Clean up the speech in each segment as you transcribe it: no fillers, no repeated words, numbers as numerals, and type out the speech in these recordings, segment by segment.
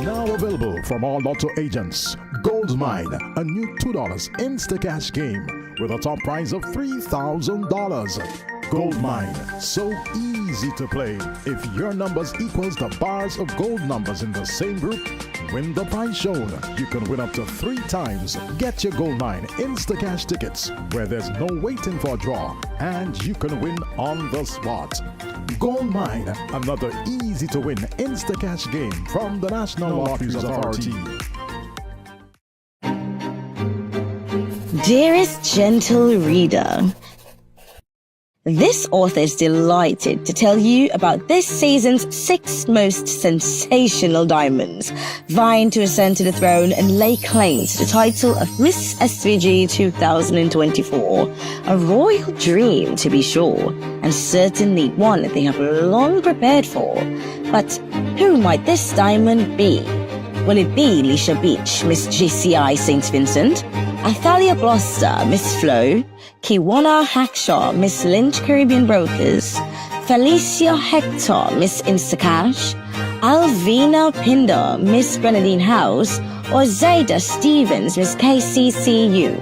Now available from all lotto agents. Gold Mine, a new $2 Insta-Cash game with a top prize of $3,000. Gold Mine, so easy to play. If your numbers equals the bars of gold numbers in the same group, win the prize shown. You can win up to 3 times. Get your Gold Mine Insta-Cash tickets where there's no waiting for a draw and you can win on the spot. Gold Mine, another easy to win Insta-Cash game from the National Lotteries Authority. Dearest gentle reader, this author is delighted to tell you about this season's 6 most sensational diamonds, vying to ascend to the throne and lay claim to the title of Miss SVG 2024. A royal dream, to be sure, and certainly one that they have long prepared for. But who might this diamond be? Will it be Lisha Beach, Miss GCI St. Vincent, Athalia Gloucester, Miss Flo, Kiwana Hackshaw, Miss Lynch Caribbean Brokers, Felicia Hector, Miss Instacash, Alvina Pinder, Miss Grenadine House, or Zaida Stevens, Miss KCCU?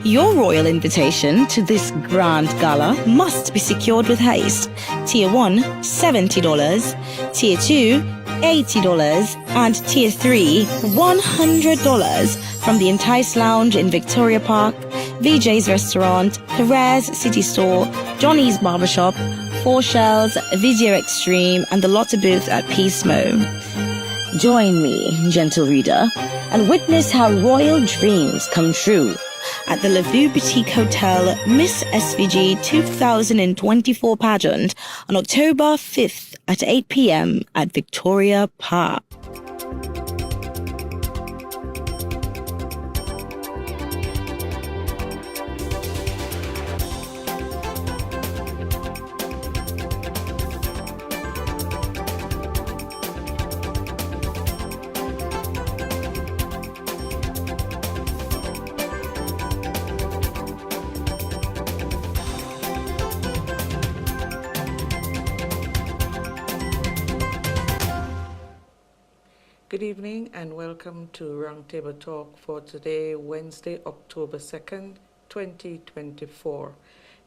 Your royal invitation to this grand gala must be secured with haste. Tier 1, $70, Tier 2, $80, and Tier 3, $100 from the Entice Lounge in Victoria Park, VJ's Restaurant, Perez City Store, Johnny's Barbershop, 4 Shells, Video Extreme, and the Lotte booth at Peace Mo. Join me, gentle reader, and witness how royal dreams come true at the Lavue Boutique Hotel Miss SVG 2024 pageant on October 5th at 8 p.m. at Victoria Park. Good evening and welcome to Roundtable Talk for today, Wednesday, October 2nd, 2024.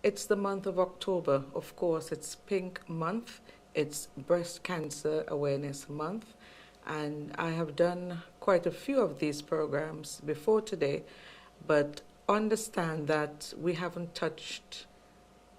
It's the month of October. Of course, it's Pink Month. It's Breast Cancer Awareness Month. And I have done quite a few of these programs before today, but understand that we haven't touched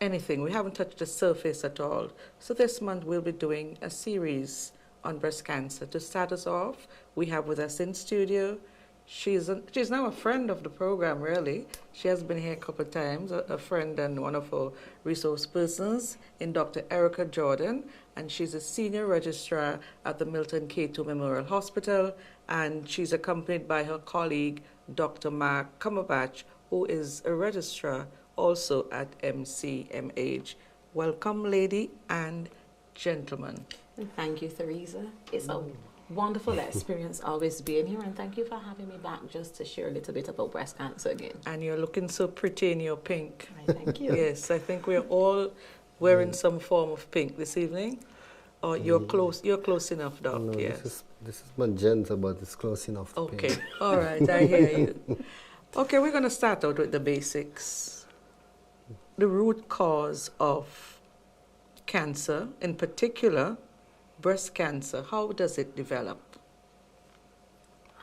anything. We haven't touched the surface at all. So this month we'll be doing a series on breast cancer. To start us off, we have with us in studio, she's now a friend of the program, really. She has been here a couple of times, a friend and one of our resource persons in Dr. Erica Jordan, and she's a senior registrar at the Milton K2 Memorial Hospital, and she's accompanied by her colleague, Dr. Mark CUMBERBATCH, who is a registrar also at MCMH. Welcome, lady and gentlemen. Thank you, Theresa. It's a wonderful experience always being here, and thank you for having me back just to share a little bit about breast cancer again. And you're looking so pretty in your pink. Thank you. Yes, I think we're all wearing some form of pink this evening. Or you're close enough, Doc. No, Yes. this is magenta, but it's close enough to Okay, pink. all right, I hear you. Okay, we're going to start out with the basics. The root cause of cancer, in particular, breast cancer, how does it develop?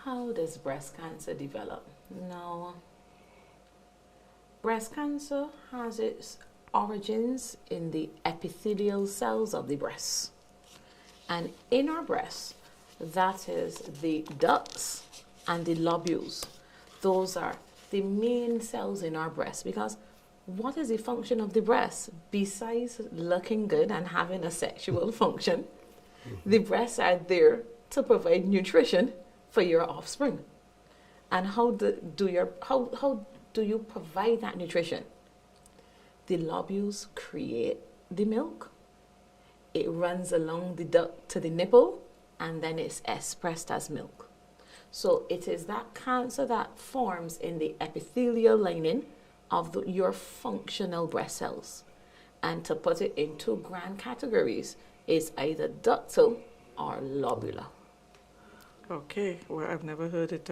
How does breast cancer develop? Now, breast cancer has its origins in the epithelial cells of the breast. And in our breast, that is the ducts and the lobules. Those are the main cells in our breast, because what is the function of the breast besides looking good and having a sexual function? The breasts are there to provide nutrition for your offspring. And how do you provide that nutrition? The lobules create the milk. It runs along the duct to the nipple, and then it's expressed as milk. So it is that cancer that forms in the epithelial lining of your functional breast cells. And to put it in 2 grand categories, is either ductal or lobular. Okay, well, I've never heard it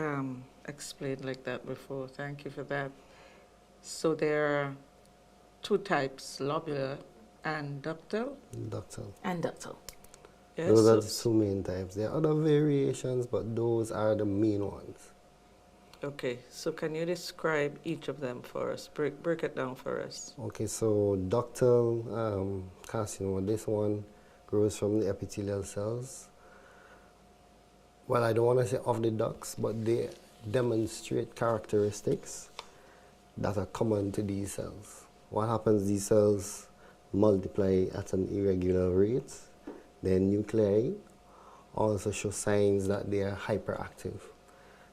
explained like that before. Thank you for that. So there are two types, lobular and ductal. Ductal. And ductal. Yes. Those are So, the two main types. There are other variations, but those are the main ones. okay, so can you describe each of them for us? Break it down for us. Okay, so ductal carcinoma, this one grows from the epithelial cells. Well, I don't want to say of the ducts, but they demonstrate characteristics that are common to these cells. What happens, these cells multiply at an irregular rate. Their nuclei also show signs that they are hyperactive.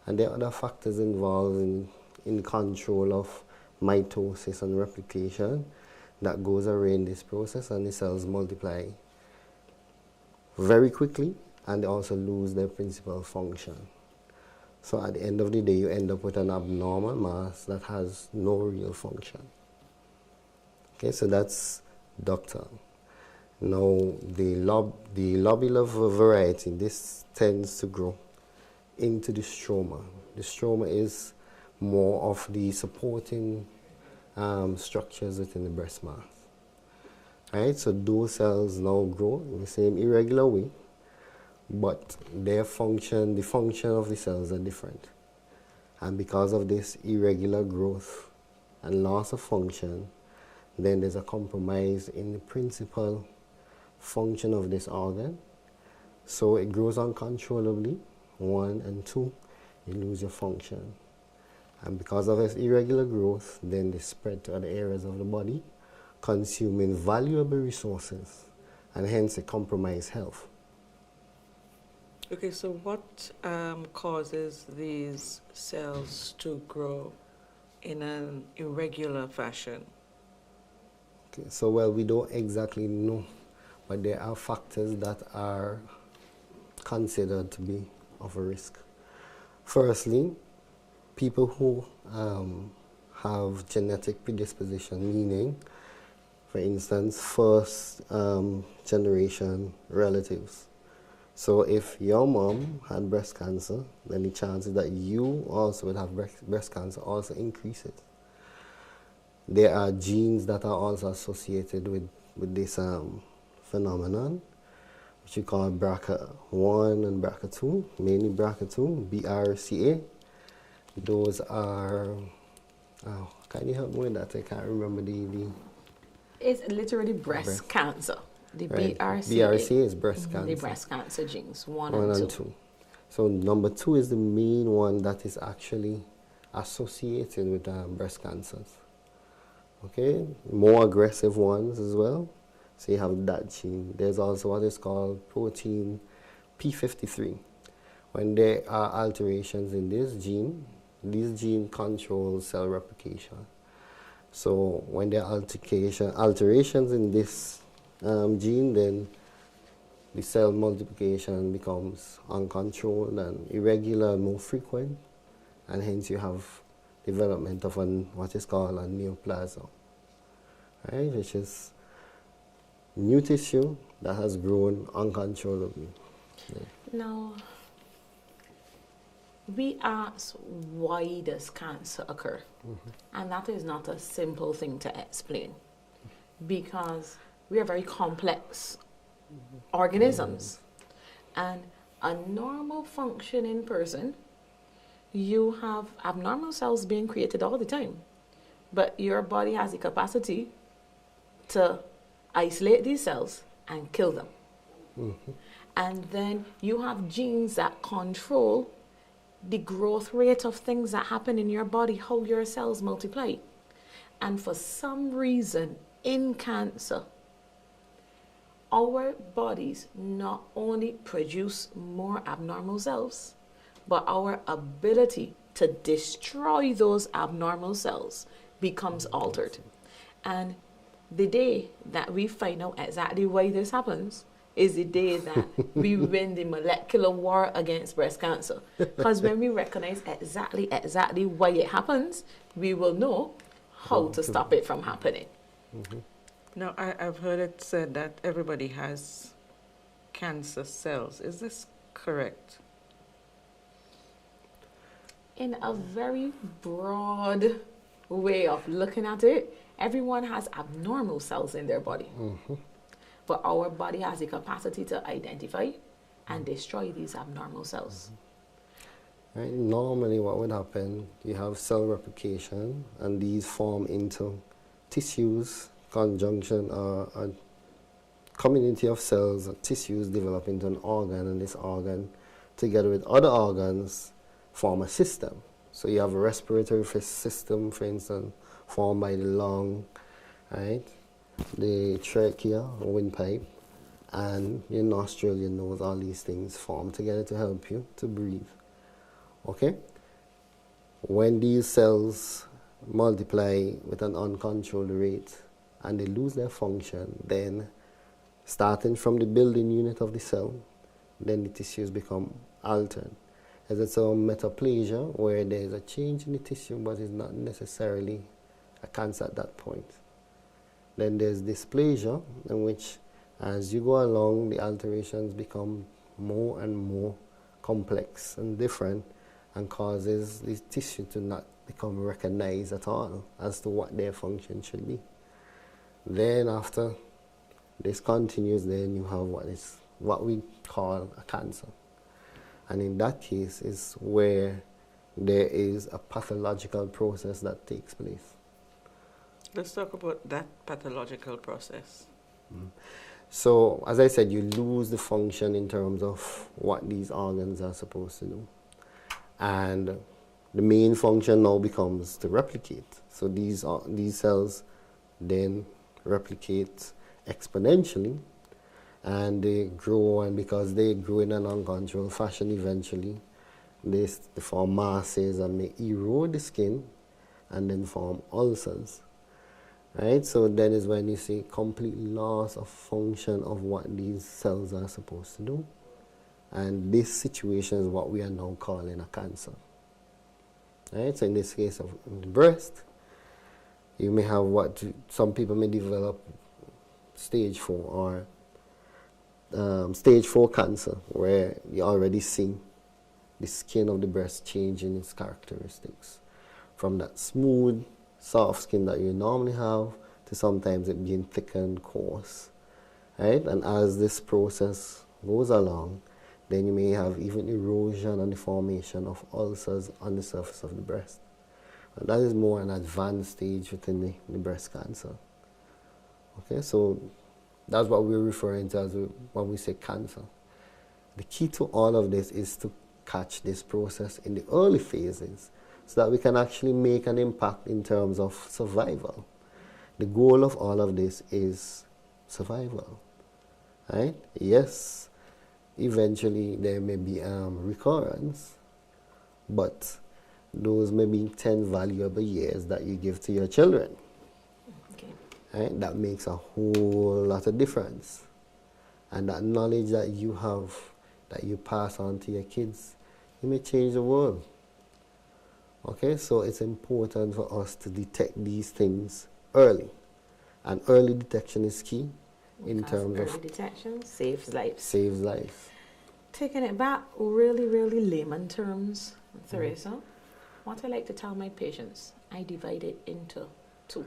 And there are other factors involved in control of mitosis and replication that goes around this process, and the cells multiply very quickly, and they also lose their principal function. So at the end of the day, you end up with an abnormal mass that has no real function. Okay, so that's ductal. Now, the lobular variety, this tends to grow into the stroma. The stroma is more of the supporting structures within the breast mass. Right, so those cells now grow in the same irregular way, but their function, the function of the cells are different. And because of this irregular growth and loss of function, then there's a compromise in the principal function of this organ. So it grows uncontrollably, 1, and 2, you lose your function. And because of this irregular growth, then they spread to other areas of the body, consuming valuable resources, and hence it compromise health. Okay, so what causes these cells to grow in an irregular fashion? Okay, so well, we don't exactly know, but there are factors that are considered to be of a risk. Firstly, people who have genetic predisposition, meaning, for instance, first generation relatives. So if your mom had breast cancer, then the chances that you also would have breast cancer also increases. There are genes that are also associated with this phenomenon, which we call BRCA1 and BRCA2, mainly BRCA2, BRCA. Those are, can you help me with that? I can't remember the It's literally breast cancer. The right. BRCA. BRCA is breast cancer. The breast cancer genes, 1 1 and and 2. 2. So number 2 is the main one that is actually associated with breast cancers. Okay, more aggressive ones as well. So you have that gene. There's also what is called protein P53. When there are alterations in this gene controls cell replication. So when there are alterations in this gene, then the cell multiplication becomes uncontrolled and irregular, more frequent, and hence you have development of what is called a neoplasm, right, which is new tissue that has grown uncontrollably. Yeah. Now, we ask, why does cancer occur? And that is not a simple thing to explain, because we are very complex organisms. And a normal functioning person, you have abnormal cells being created all the time, but your body has the capacity to isolate these cells and kill them. And then you have genes that control the growth rate of things that happen in your body, how your cells multiply. And for some reason in cancer, our bodies not only produce more abnormal cells, but our ability to destroy those abnormal cells becomes altered. And the day that we find out exactly why this happens is the day that we win the molecular war against breast cancer. Because when we recognize exactly why it happens, we will know how to stop it from happening. Now, I've heard it said that everybody has cancer cells. Is this correct? in a very broad way of looking at it, everyone has abnormal cells in their body. But our body has the capacity to identify and destroy these abnormal cells. Right? Normally what would happen, you have cell replication and these form into tissues, conjunction, a community of cells or tissues develop into an organ, and this organ together with other organs form a system. So you have a respiratory system, for instance, formed by the lung, right? The trachea or windpipe, and your nostril, your nose, all these things form together to help you to breathe. Okay? When these cells multiply with an uncontrolled rate and they lose their function, then starting from the building unit of the cell, then the tissues become altered. As it's a metaplasia where there is a change in the tissue but it's not necessarily a cancer at that point. Then there's dysplasia, in which as you go along the alterations become more and more complex and different and causes the tissue to not become recognized at all as to what their function should be. Then after this continues, then you have what we call a cancer. And in that case is where there is a pathological process that takes place. Let's talk about that pathological process. So, as I said, you lose the function in terms of what these organs are supposed to do. And the main function now becomes to replicate. So these cells then replicate exponentially, and they grow, and because they grow in an uncontrolled fashion, eventually they form masses and may erode the skin and then form ulcers. Right? So then is when you see complete loss of function of what these cells are supposed to do. And this situation is what we are now calling a cancer. Right? So in this case of the breast, you may have what some people may develop stage 4 or stage 4 cancer, where you already see the skin of the breast changing its characteristics from that smooth, soft skin that you normally have to sometimes it being thick and coarse. Right? And as this process goes along, then you may have even erosion and the formation of ulcers on the surface of the breast. And that is more an advanced stage within the breast cancer. Okay, so that's what we're referring to as when we say cancer. The key to all of this is to catch this process in the early phases so that we can actually make an impact in terms of survival. The goal of all of this is survival. Right? Yes, eventually there may be recurrence, but those may be 10 valuable years that you give to your children. Okay. Right? That makes a whole lot of difference. And that knowledge that you have, that you pass on to your kids, it may change the world. Okay, so it's important for us to detect these things early. And early detection is key in terms of early detection saves lives. Saves lives. Taking it back, really layman terms, Theresa, what I like to tell my patients, I divide it into 2.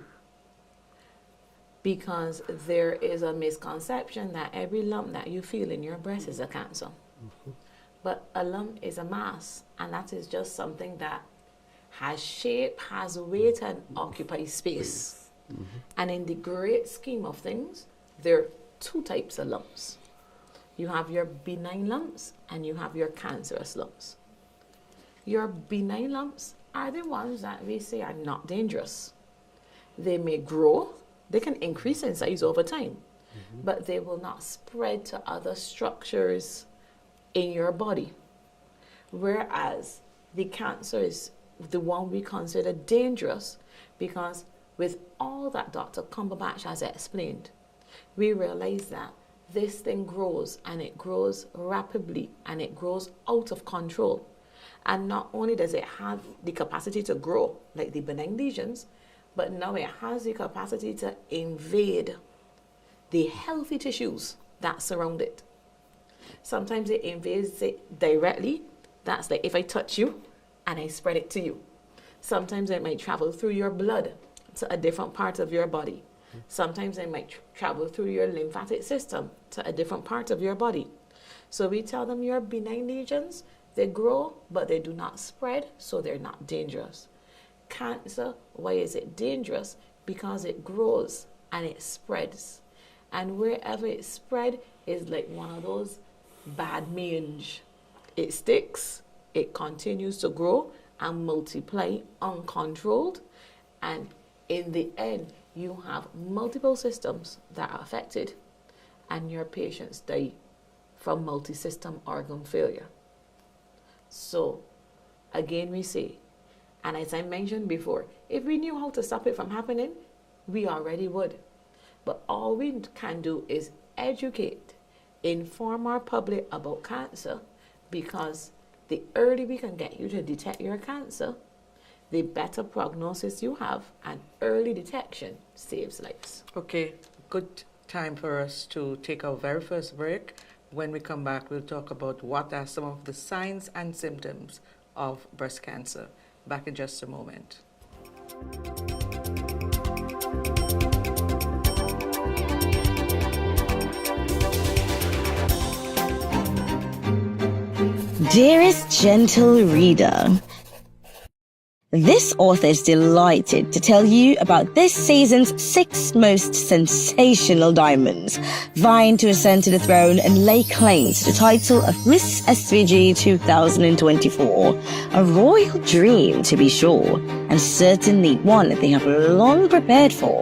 Because there is a misconception that every lump that you feel in your breast is a cancer. But a lump is a mass, and that is just something that has shape, has weight, and occupies space. And in the great scheme of things, there are 2 types of lumps. You have your benign lumps and you have your cancerous lumps. Your benign lumps are the ones that we say are not dangerous. They may grow, they can increase in size over time, but they will not spread to other structures in your body. Whereas the cancer is the one we consider dangerous, because with all that Dr. CUMBERBATCH has explained, we realize that this thing grows, and it grows rapidly, and it grows out of control. And not only does it have the capacity to grow like the benign lesions, but now it has the capacity to invade the healthy tissues that surround it. Sometimes it invades it directly. That's like if I touch you and I spread it to you. Sometimes it might travel through your blood to a different part of your body. Sometimes it might travel through your lymphatic system to a different part of your body. So we tell them your benign lesions, they grow, but they do not spread, so they're not dangerous. Cancer, why is it dangerous? Because it grows and it spreads. And wherever it spread is like one of those bad mange. It sticks, it continues to grow and multiply uncontrolled, and in the end you have multiple systems that are affected and your patients die from multi-system organ failure. So again we say, and as I mentioned before, if we knew how to stop it from happening, we already would. But all we can do is educate, inform our public about cancer, because the earlier we can get you to detect your cancer, the better prognosis you have, and early detection saves lives. Okay, good time for us to take our very first break. When we come back, we'll talk about what are some of the signs and symptoms of breast cancer. Back in just a moment. Dearest gentle reader, this author is delighted to tell you about this season's 6 most sensational diamonds, vying to ascend to the throne and lay claim to the title of Miss SVG 2024. A royal dream, to be sure, and certainly one that they have long prepared for.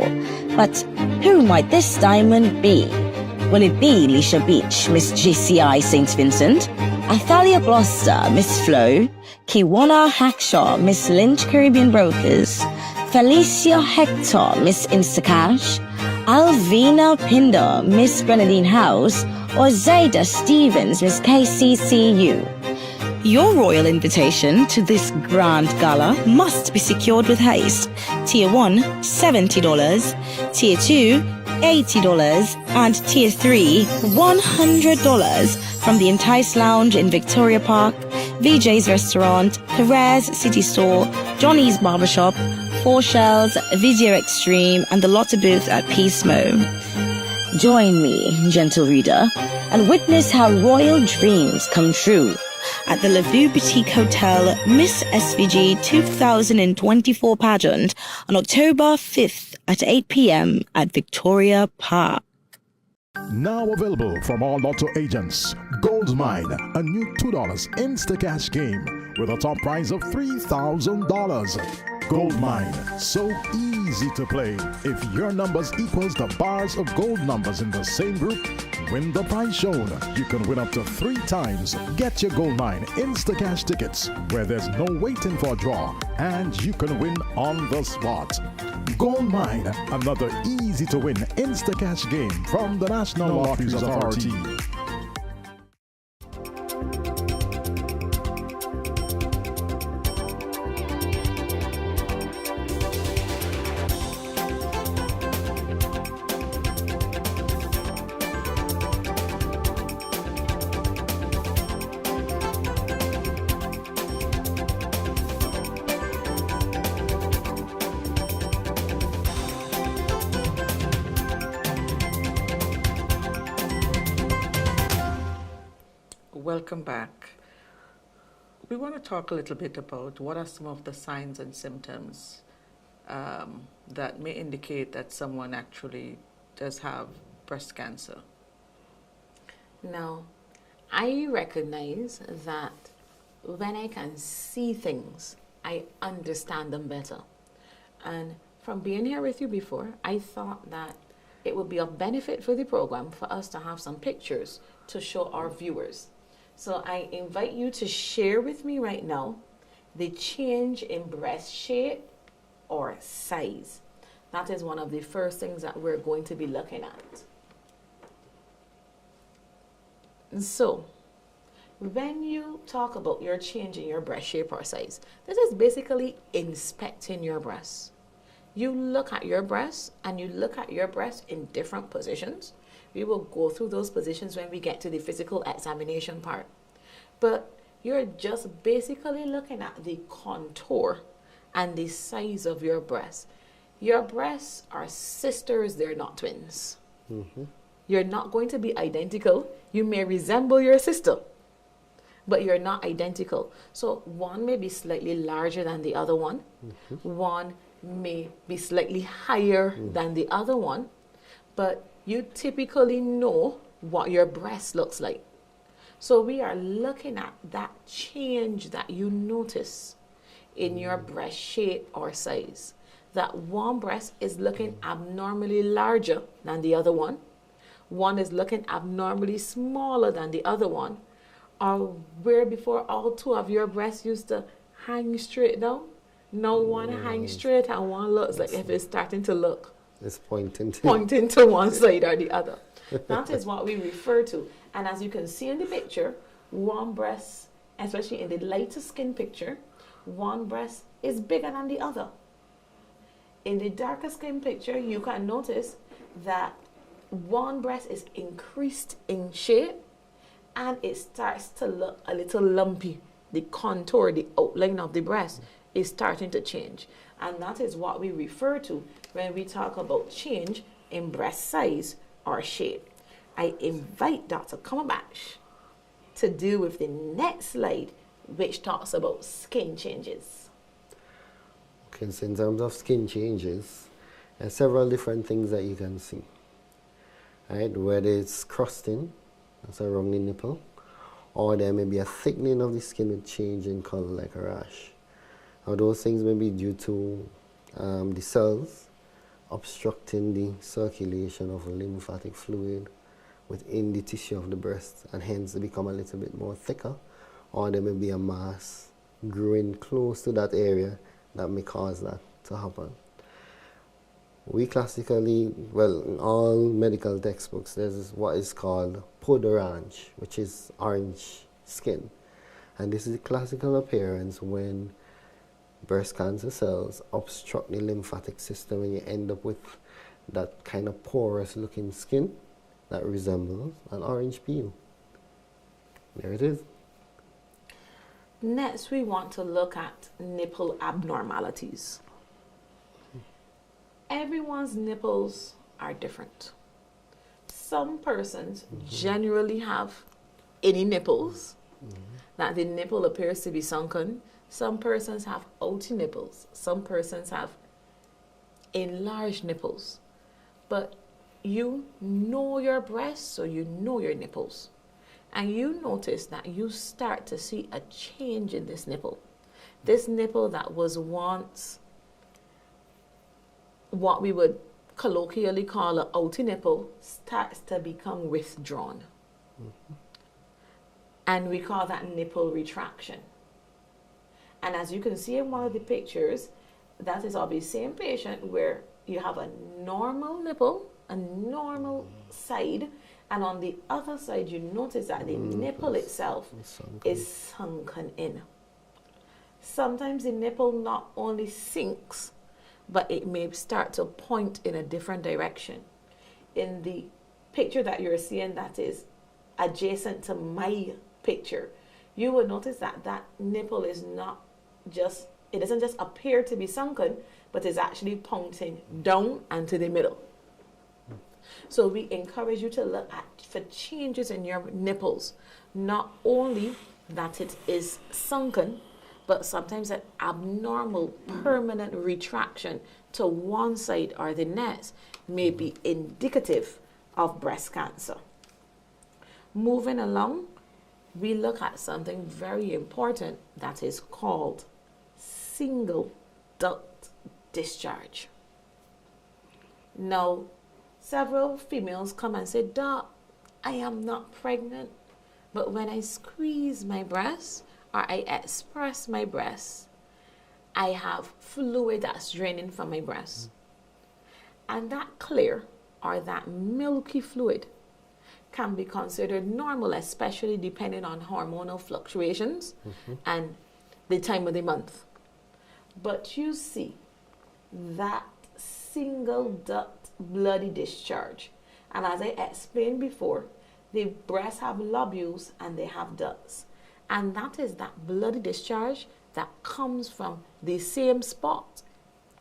But who might this diamond be? Will it be Lisha Beach, Miss GCI St. Vincent, Athalia Gloucester, Miss Flo, Kiwana Hackshaw, Miss Lynch Caribbean Brokers, Felicia Hector, Miss Instacash, Alvina Pinder, Miss Grenadine House, or Zayda Stevens, Miss KCCU? Your royal invitation to this grand gala must be secured with haste. Tier 1, $70, Tier 2, $80, and Tier 3, $100 from the Entice Lounge in Victoria Park, VJ's Restaurant, Perez City Store, Johnny's Barbershop, 4 Shells, Video Extreme, and the Lotte booth at Peace Mo. Join me, gentle reader, and witness how royal dreams come true at the Lavu Boutique Hotel Miss SVG 2024 pageant on October 5th at 8 p.m. at Victoria Park. Now available from all Lotto agents. Gold Mine, a new $2 Instacash game with a top prize of $3,000. Gold Mine, so easy to play. If your numbers equals the bars of gold numbers in the same group, win the prize shown. You can win up to 3 times. Get your Gold Mine Instacash tickets where there's no waiting for a draw, and you can win on the spot. Gold Mine, another easy to win Instacash game from the National Lotteries Authority. Welcome back. We want to talk a little bit about what are some of the signs and symptoms that may indicate that someone actually does have breast cancer. Now, I recognize that when I can see things, I understand them better. And from being here with you before, I thought that it would be of benefit for the program for us to have some pictures to show our viewers. So I invite you to share with me right now the change in breast shape or size. That is one of the first things that we're going to be looking at. So when you talk about your change in your breast shape or size, this is basically inspecting your breasts. You look at your breasts and you look at your breasts in different positions. We will go through those positions when we get to the physical examination part. But you're just basically looking at the contour and the size of your breasts. Your breasts are sisters, they're not twins. You're not going to be identical. You may resemble your sister, but you're not identical. So one may be slightly larger than the other one. One may be slightly higher than the other one, but you typically know what your breast looks like. So we are looking at that change that you notice in your breast shape or size. That one breast is looking abnormally larger than the other one. One is looking abnormally smaller than the other one. Or where before all two of your breasts used to hang straight down, now one hangs straight and one looks like if it's starting to look. It's pointing to one side or the other. That is what we refer to. And as you can see in the picture, one breast, especially in the lighter skin picture, one breast is bigger than the other. In the darker skin picture, you can notice that one breast is increased in shape and it starts to look a little lumpy. The contour, the outline of the breast is starting to change. And that is what we refer to when we talk about change in breast size or shape. I invite Dr. CUMBERBATCH to deal with the next slide, which talks about skin changes. Okay, so in terms of skin changes, there's several different things that you can see. Right, whether it's crusting, that's around the nipple, or there may be a thickening of the skin with change in color like a rash. Now those things may be due to the cells obstructing the circulation of lymphatic fluid within the tissue of the breast, and hence they become a little bit more thicker, or there may be a mass growing close to that area that may cause that to happen. We classically, well, in all medical textbooks, there's what is called peau d'orange, which is orange skin. And this is the classical appearance when breast cancer cells obstruct the lymphatic system and you end up with that kind of porous looking skin that resembles an orange peel. There it is. Next, we want to look at nipple abnormalities. Everyone's nipples are different. Some persons generally have any nipples, that the nipple appears to be sunken. Some persons have outy nipples. Some persons have enlarged nipples. But you know your breasts, so you know your nipples. And you notice that you start to see a change in this nipple. This nipple that was once what we would colloquially call an outy nipple starts to become withdrawn. And we call that nipple retraction. And as you can see in one of the pictures, that is of the same patient where you have a normal nipple, a normal side, and on the other side you notice that the nipple itself is sunken in. Sometimes the nipple not only sinks, but it may start to point in a different direction. In the picture that you're seeing that is adjacent to my picture, you will notice that that nipple is not just, it doesn't just appear to be sunken, but is actually pointing down and to the middle. So we encourage you to look at for changes in your nipples, not only that it is sunken, but sometimes an abnormal permanent retraction to one side or the next may be indicative of breast cancer. Moving along, we look at something very important that is called single duct discharge. Now, several females come and say, "Doc, I am not pregnant, but when I squeeze my breast or I express my breast, I have fluid that's draining from my breast." And that clear or that milky fluid can be considered normal, especially depending on hormonal fluctuations and the time of the month. But you see that single duct bloody discharge. And as I explained before, the breasts have lobules and they have ducts. And that is that bloody discharge that comes from the same spot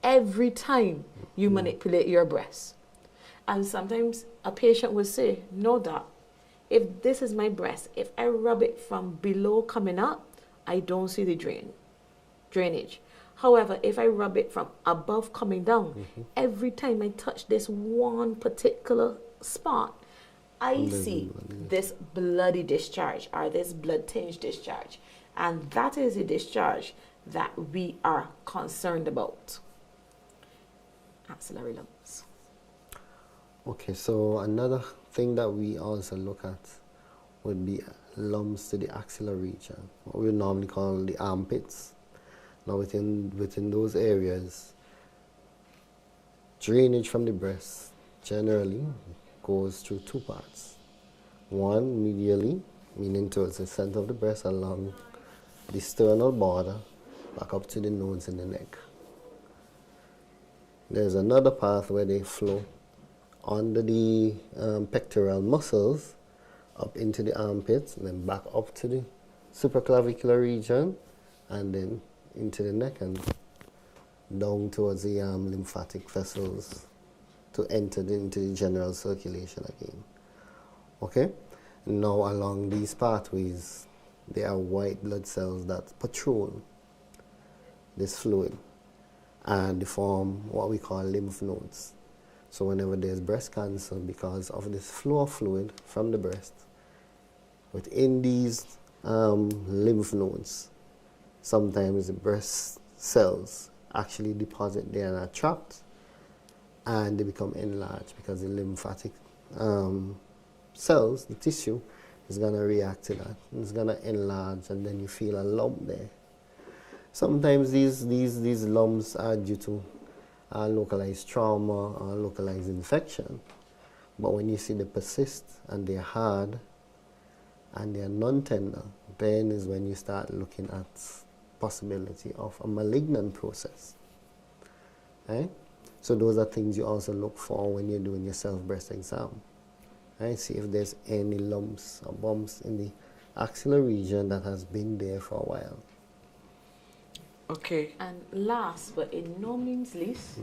every time you manipulate your breast. And sometimes a patient will say, no, doc, if this is my breast, if I rub it from below coming up, I don't see the drainage. However, if I rub it from above coming down, every time I touch this one particular spot, I see this bloody discharge or this blood-tinged discharge. And that is a discharge that we are concerned about. Axillary lumps. Okay, so another thing that we also look at would be lumps to the axillary region, what we normally call the armpits. Now within those areas, drainage from the breast generally goes through two parts. One medially, meaning towards the center of the breast along the sternal border, back up to the nodes in the neck. There's another path where they flow under the pectoral muscles up into the armpits and then back up to the supraclavicular region and then into the neck and down towards the lymphatic vessels to enter into the general circulation again. Okay? Now along these pathways, there are white blood cells that patrol this fluid and they form what we call lymph nodes. So whenever there's breast cancer, because of this flow of fluid from the breast, within these lymph nodes, sometimes the breast cells actually deposit there and are trapped, and they become enlarged because the lymphatic cells, the tissue, is going to react to that. It's going to enlarge, and then you feel a lump there. Sometimes these lumps are due to localized trauma or localized infection. But when you see they persist and they're hard and they're non-tender, then is when you start looking at possibility of a malignant process. Right? So those are things you also look for when you're doing your self-breast exam. Right? See if there's any lumps or bumps in the axillary region that has been there for a while. Okay. And last but in no means least,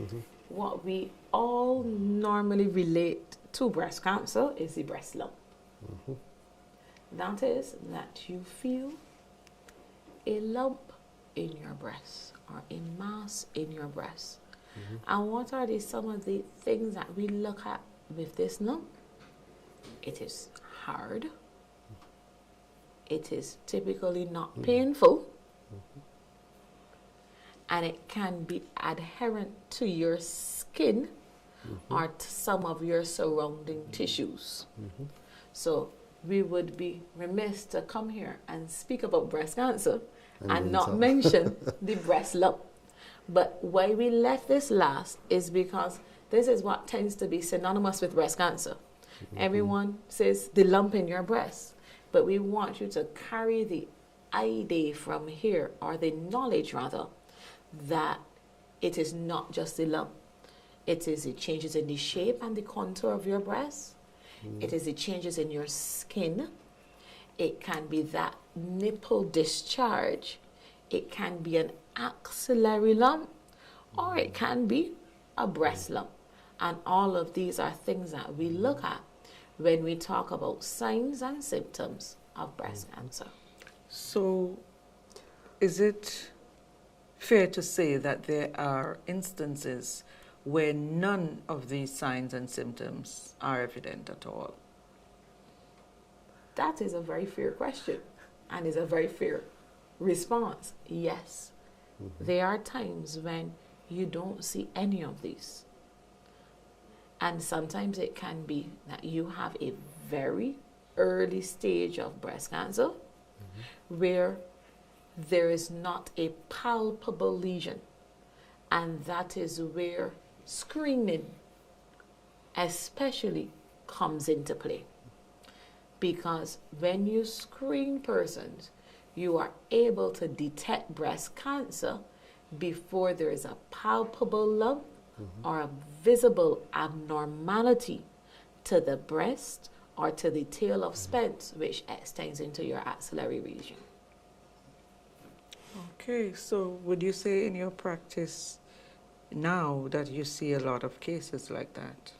what we all normally relate to breast cancer is the breast lump. That is that you feel a lump in your breast or a mass in your breast. And what are some of the things that we look at with this lump? It is hard. It is typically not painful. And it can be adherent to your skin or to some of your surrounding tissues. So we would be remiss to come here and speak about breast cancer and not mention the breast lump. But why we left this last is because this is what tends to be synonymous with breast cancer. Everyone says the lump in your breast, but we want you to carry the idea from here, or the knowledge rather, that it is not just the lump. It is the changes in the shape and the contour of your breast. It is the changes in your skin. It can be that nipple discharge. It can be an axillary lump, or it can be a breast lump. And all of these are things that we look at when we talk about signs and symptoms of breast cancer. So, is it fair to say that there are instances where none of these signs and symptoms are evident at all? That is a very fair question and is a very fair response. Yes, there are times when you don't see any of these. And sometimes it can be that you have a very early stage of breast cancer where there is not a palpable lesion. And that is where screening especially comes into play. Because when you screen persons, you are able to detect breast cancer before there is a palpable lump or a visible abnormality to the breast or to the tail of Spence, which extends into your axillary region. Okay, so would you say in your practice now that you see a lot of cases like that?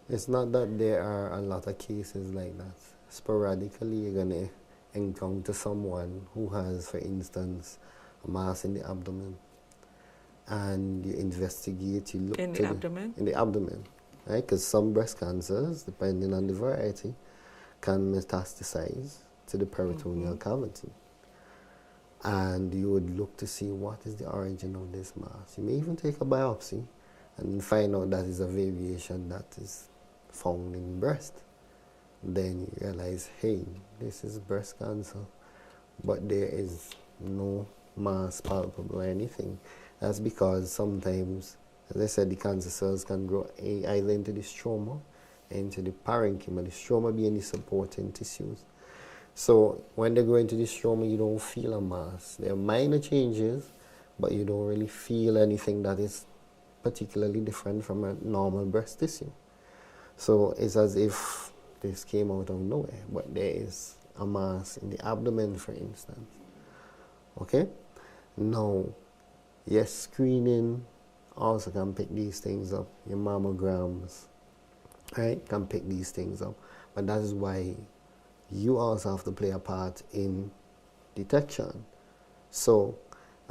It's not that there are a lot of cases like that. Sporadically, you're going to encounter someone who has, for instance, a mass in the abdomen, and you investigate, you look In to the abdomen? in the abdomen, right? Because some breast cancers, depending on the variety, can metastasize to the peritoneal cavity. And you would look to see what is the origin of this mass. You may even take a biopsy and find out that is a variation that is found in breast. Then you realize, hey, this is breast cancer, but there is no mass palpable or anything. That's because sometimes, as I said, the cancer cells can grow either into the stroma, into the parenchyma, the stroma being the supporting tissues. So when they go into the stroma, you don't feel a mass. There are minor changes, but you don't really feel anything that is particularly different from a normal breast tissue. So it's as if this came out of nowhere, but there is a mass in the abdomen, for instance. Okay? Now, yes, screening also can pick these things up. Your mammograms, right, can pick these things up. But that is why you also have to play a part in detection. So,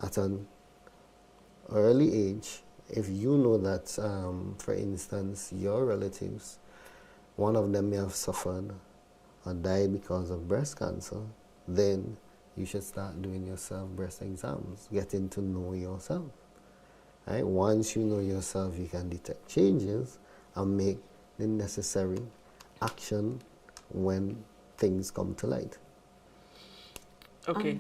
at an early age, if you know that, for instance, your relatives, one of them may have suffered or died because of breast cancer, then you should start doing yourself breast exams, getting to know yourself. Right? Once you know yourself, you can detect changes and make the necessary action when things come to light. Okay,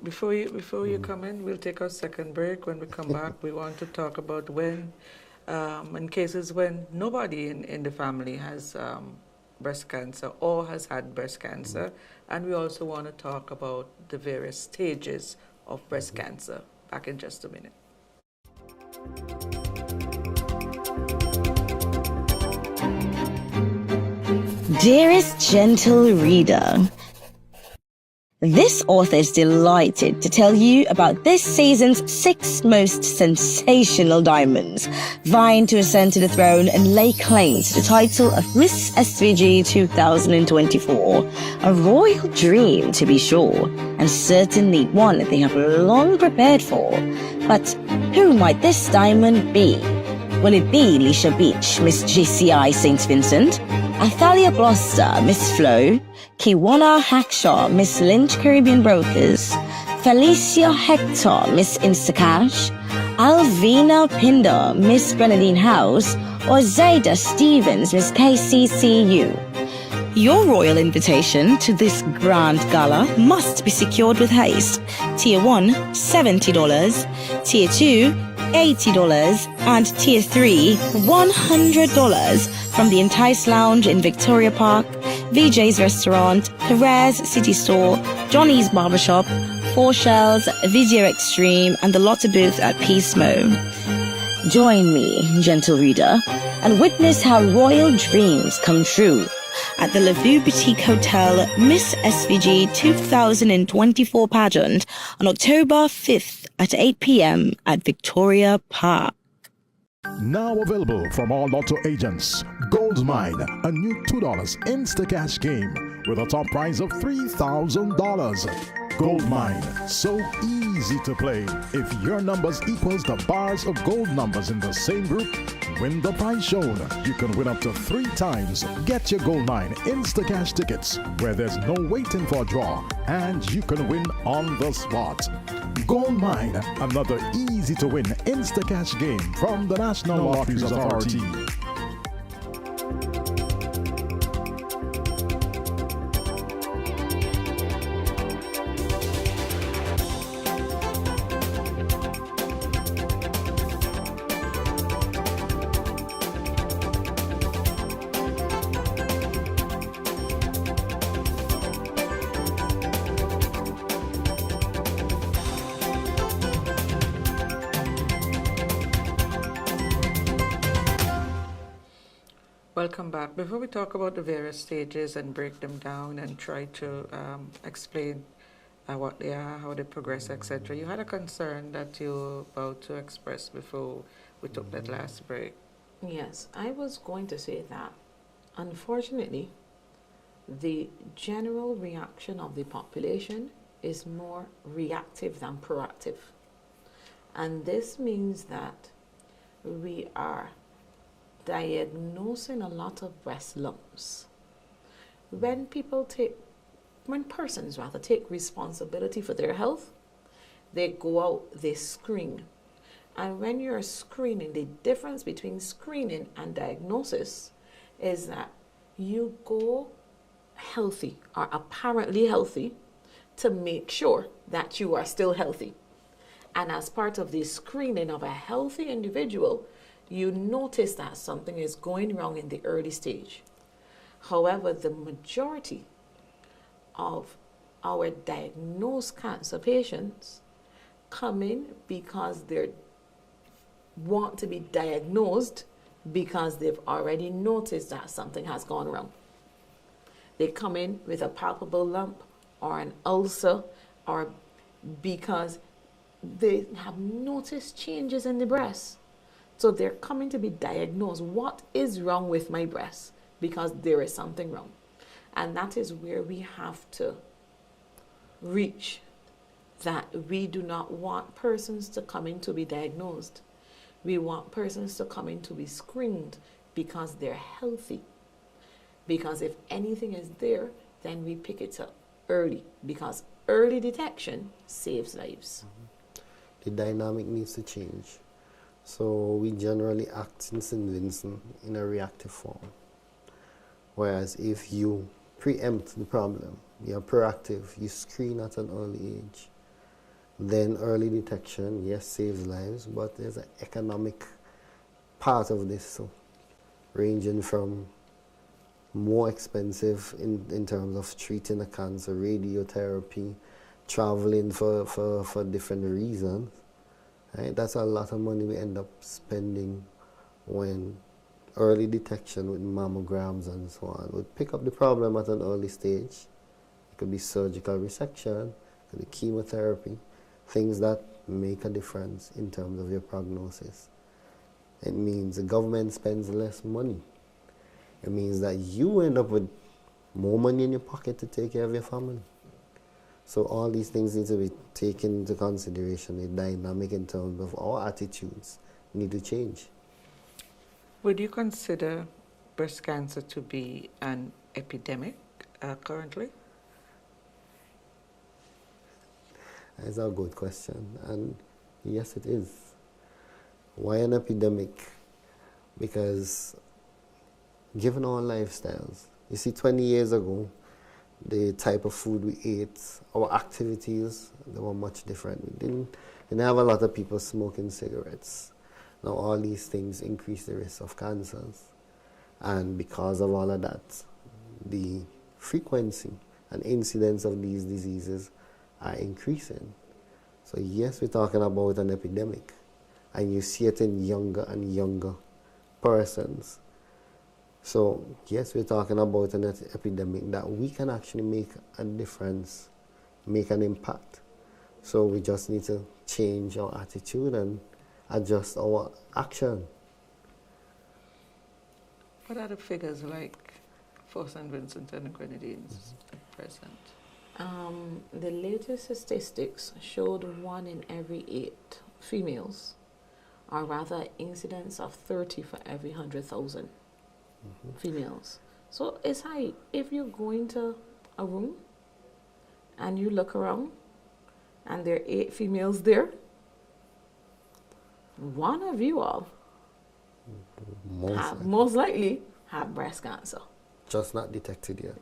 before you come in, we'll take our second break. When we come back, we want to talk about when, in cases when nobody in the family has breast cancer or has had breast cancer, and we also want to talk about the various stages of breast cancer. Back in just a minute. Dearest gentle reader, this author is delighted to tell you about this season's 6 most sensational diamonds, vying to ascend to the throne and lay claim to the title of Miss SVG 2024. A royal dream, to be sure, and certainly one they have long prepared for. But who might this diamond be? Will it be Lisha Beach, Miss GCI St. Vincent, Athalia Gloucester, Miss Flo, Kiwana Hackshaw, Miss Lynch Caribbean Brokers, Felicia Hector, Miss Instacash, Alvina Pinder, Miss Grenadine House, or Zayda Stevens, Miss KCCU? Your royal invitation to this grand gala must be secured with haste. Tier 1, $70. Tier 2, $80. And Tier 3, $100 from the Entice Lounge in Victoria Park, VJ's Restaurant, Perez City Store, Johnny's Barbershop, 4 Shells, Video Extreme, and the Lotta booth at Peace Mo. Join me, gentle reader, and witness how royal dreams come true at the Lavu Boutique Hotel Miss SVG 2024 pageant on October 5th at 8 p.m. at Victoria Park. Now available from all Lotto agents. Gold Mine, a new $2 Instacash game with a top prize of $3,000. Gold Mine, so easy to play. If your numbers equals the bars of gold numbers in the same group, win the prize shown. You can win up to 3 times. Get your Gold Mine Instacash tickets where there's no waiting for a draw, and you can win on the spot. Gold Mine, another easy to win Instacash game from the National Lotteries Authority. Welcome back. Before we talk about the various stages and break them down and try to explain what they are, how they progress, etc. You had a concern that you were about to express before we took that last break. Yes, I was going to say that, unfortunately, the general reaction of the population is more reactive than proactive. And this means that we are diagnosing a lot of breast lumps. When persons rather take responsibility for their health, they go out, they screen. And when you're screening, the difference between screening and diagnosis is that you go healthy or apparently healthy to make sure that you are still healthy. And as part of the screening of a healthy individual, you notice that something is going wrong in the early stage. However, the majority of our diagnosed cancer patients come in because they want to be diagnosed because they've already noticed that something has gone wrong. They come in with a palpable lump or an ulcer, or because they have noticed changes in the breast. So they're coming to be diagnosed. What is wrong with my breast? Because there is something wrong. And that is where we have to reach, that we do not want persons to come in to be diagnosed. We want persons to come in to be screened because they're healthy. Because if anything is there, then we pick it up early, because early detection saves lives. The dynamic needs to change. So we generally act in St. Vincent in a reactive form. Whereas if you preempt the problem, you're proactive, you screen at an early age, then early detection, yes, saves lives, but there's an economic part of this, so ranging from more expensive in terms of treating a cancer, radiotherapy, traveling for different reasons. Right? That's a lot of money we end up spending when early detection with mammograms and so on would pick up the problem at an early stage. It could be surgical resection, it could be chemotherapy, things that make a difference in terms of your prognosis. It means the government spends less money. It means that you end up with more money in your pocket to take care of your family. So all these things need to be taken into consideration, a dynamic in terms of our attitudes need to change. Would you consider breast cancer to be an epidemic currently? That's a good question, and yes, it is. Why an epidemic? Because given our lifestyles, you see, 20 years ago, the type of food we ate, our activities, they were much different. We didn't have a lot of people smoking cigarettes. Now all these things increase the risk of cancers. And because of all of that, the frequency and incidence of these diseases are increasing. So yes, we're talking about an epidemic. And you see it in younger and younger persons. So yes, we're talking about an epidemic that we can actually make a difference, make an impact. So we just need to change our attitude and adjust our action. What are the figures like for St. Vincent and the Grenadines at present? The latest statistics showed 1 in every 8 females, or rather incidence of 30 for every 100,000 females. So it's high. If you go into a room and you look around and there are 8 females there, one of you all most likely have breast cancer. Just not detected yet.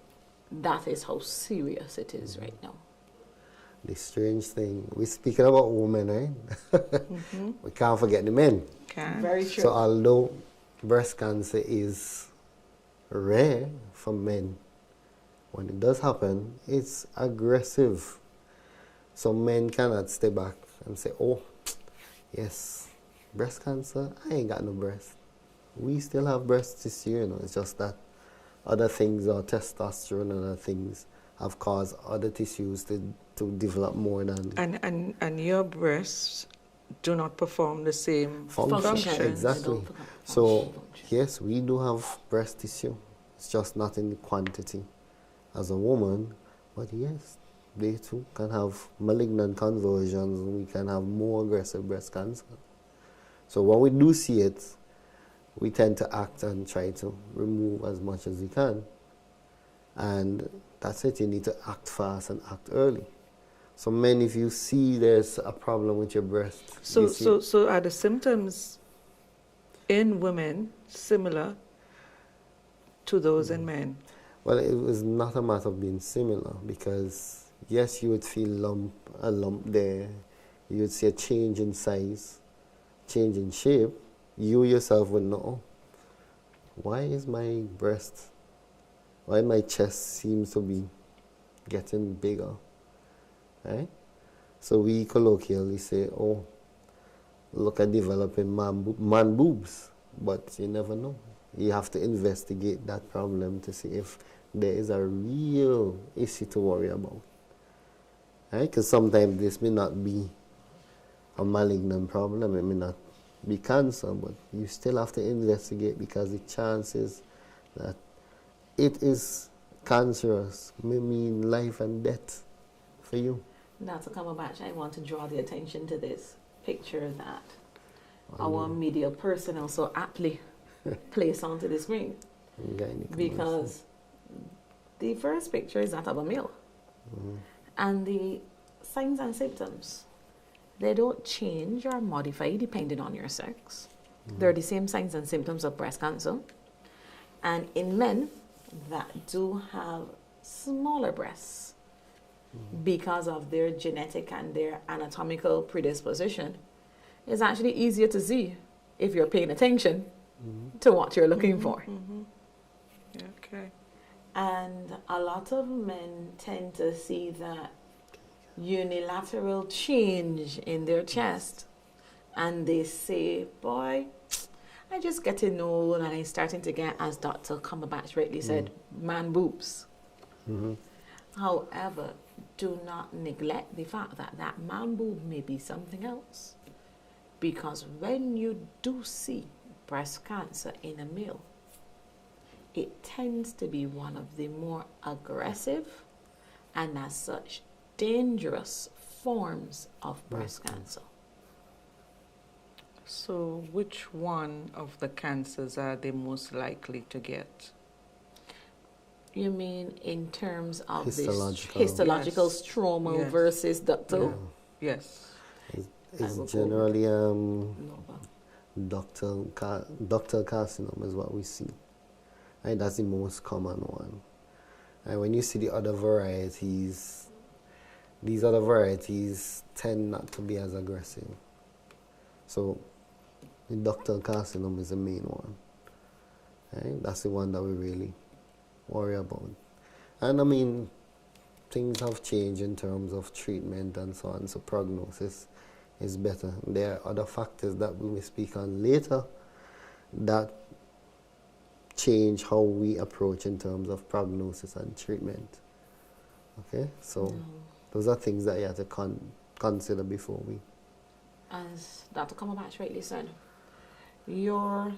That is how serious it is right now. The strange thing, we're speaking about women, eh? We can't forget the men. Very true. So although breast cancer is rare for men, when it does happen, it's aggressive. So men cannot stay back and say, oh, yes, breast cancer, I ain't got no breast. We still have breast tissue, you know, it's just that other things, or testosterone and other things, have caused other tissues to develop more than And your breasts do not perform the same function. functions. Exactly. So yes, we do have breast tissue. It's just not in the quantity as a woman, but yes, they too can have malignant conversions. We can have more aggressive breast cancer. So when we do see it, we tend to act and try to remove as much as we can. And that's it, you need to act fast and act early. So men, if you see there's a problem with your breast, So are the symptoms in women similar to those in men? well, it was not a matter of being similar, because yes, you would feel a lump there, you would see a change in size, change in shape. You yourself would know, why is my breast, why my chest seems to be getting bigger, right? So we colloquially say, oh, look at developing man boobs, but you never know. You have to investigate that problem to see if there is a real issue to worry about, right? Because sometimes this may not be a malignant problem, it may not be cancer, but you still have to investigate, because the chances that it is cancerous may mean life and death for you. Dr. CUMBERBATCH, I want to draw the attention to this picture that our media personnel so aptly place onto the screen. Because the first picture is that of a male. And the signs and symptoms, they don't change or modify depending on your sex. They're the same signs and symptoms of breast cancer. And in men that do have smaller breasts, because of their genetic and their anatomical predisposition, it's actually easier to see if you're paying attention to what you're looking for. Okay. And a lot of men tend to see that unilateral change in their chest, and they say, boy, I just getting old and I'm starting to get, as Dr. CUMBERBATCH rightly said, man boobs. However, do not neglect the fact that that man boob may be something else. Because when you do see breast cancer in a male, it tends to be one of the more aggressive and as such dangerous forms of breast cancer. So which one of the cancers are they most likely to get? You mean in terms of Histological. this histological Yes. stroma Yes. versus ductal? Yes. It's generally ductal carcinoma is what we see. And that's the most common one. And when you see the other varieties, these other varieties tend not to be as aggressive. So the ductal carcinoma is the main one. Right? That's the one that we really worry about. And I mean, things have changed in terms of treatment and so on, so prognosis is better. There are other factors that we may speak on later that change how we approach in terms of prognosis and treatment. Okay, so those are things that you have to consider before we. As Dr. CUMBERBATCH rightly said, you're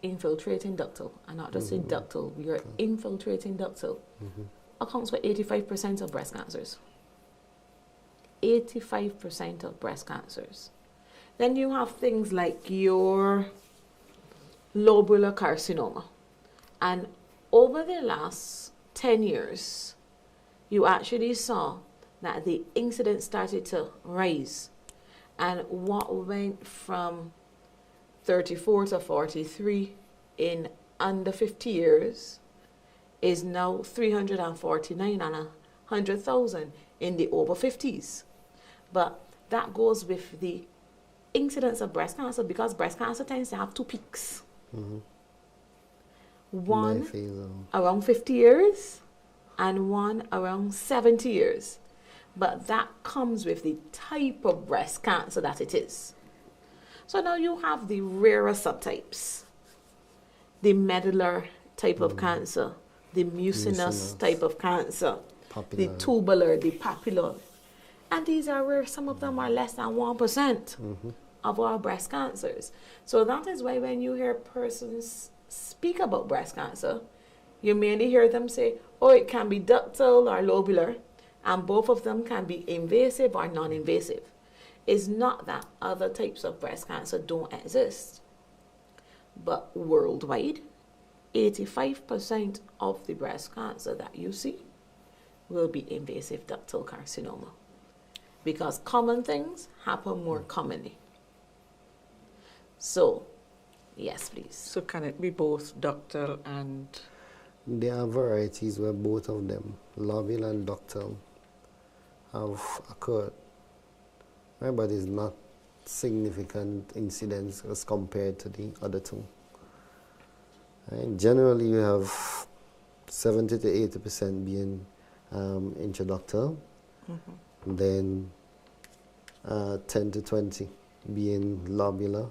infiltrating ductal, and not just say ductal, you're infiltrating ductal, accounts for 85% of breast cancers. 85% of breast cancers. Then you have things like your lobular carcinoma. And over the last 10 years, you actually saw that the incidence started to rise. And what went from 34 to 43 in under 50 years is now 349 and 100,000 in the over 50s. But that goes with the incidence of breast cancer, because breast cancer tends to have two peaks. One around 50 years and one around 70 years. But that comes with the type of breast cancer that it is. So now you have the rarer subtypes, the medullary type of cancer, the mucinous type of cancer, Popular. the tubular, the papillary. And these are where some of them are less than 1% of our breast cancers. So that is why when you hear persons speak about breast cancer, you mainly hear them say, oh, it can be ductal or lobular, and both of them can be invasive or non-invasive. It's not that other types of breast cancer don't exist. But worldwide, 85% of the breast cancer that you see will be invasive ductal carcinoma, because common things happen more commonly. So, yes, please. So can it be both ductal and... There are varieties where both of them, lobular and ductal, have occurred. Right, but it's not significant incidence as compared to the other two. Right? Generally, you have 70 to 80% being intraductal, then 10 to 20 being lobular,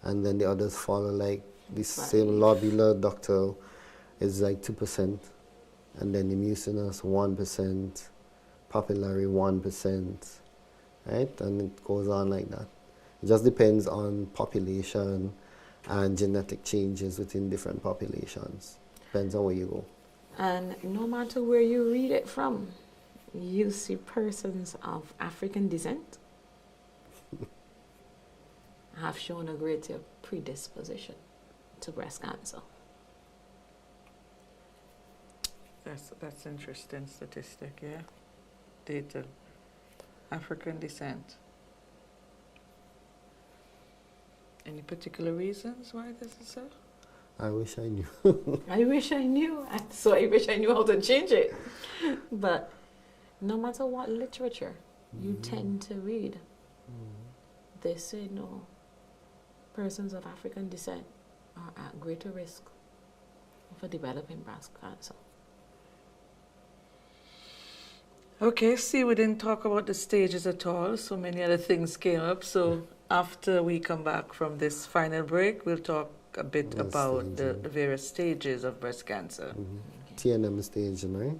and then the others follow, like the same lobular ductal is like 2%, and then the mucinous 1%, papillary 1%, right? And it goes on like that. It just depends on population and genetic changes within different populations. Depends on where you go. And no matter where you read it from, you see persons of African descent have shown a greater predisposition to breast cancer. That's interesting statistic, yeah. Data. African descent. Any particular reasons why this is so? I wish I knew. I wish I knew, so I wish I knew how to change it. But no matter what literature you tend to read, they say no, persons of African descent are at greater risk for developing breast cancer. Okay, see, we didn't talk about the stages at all. So many other things came up. So after we come back from this final break, we'll talk a bit about the various stages of breast cancer. TNM stage, right?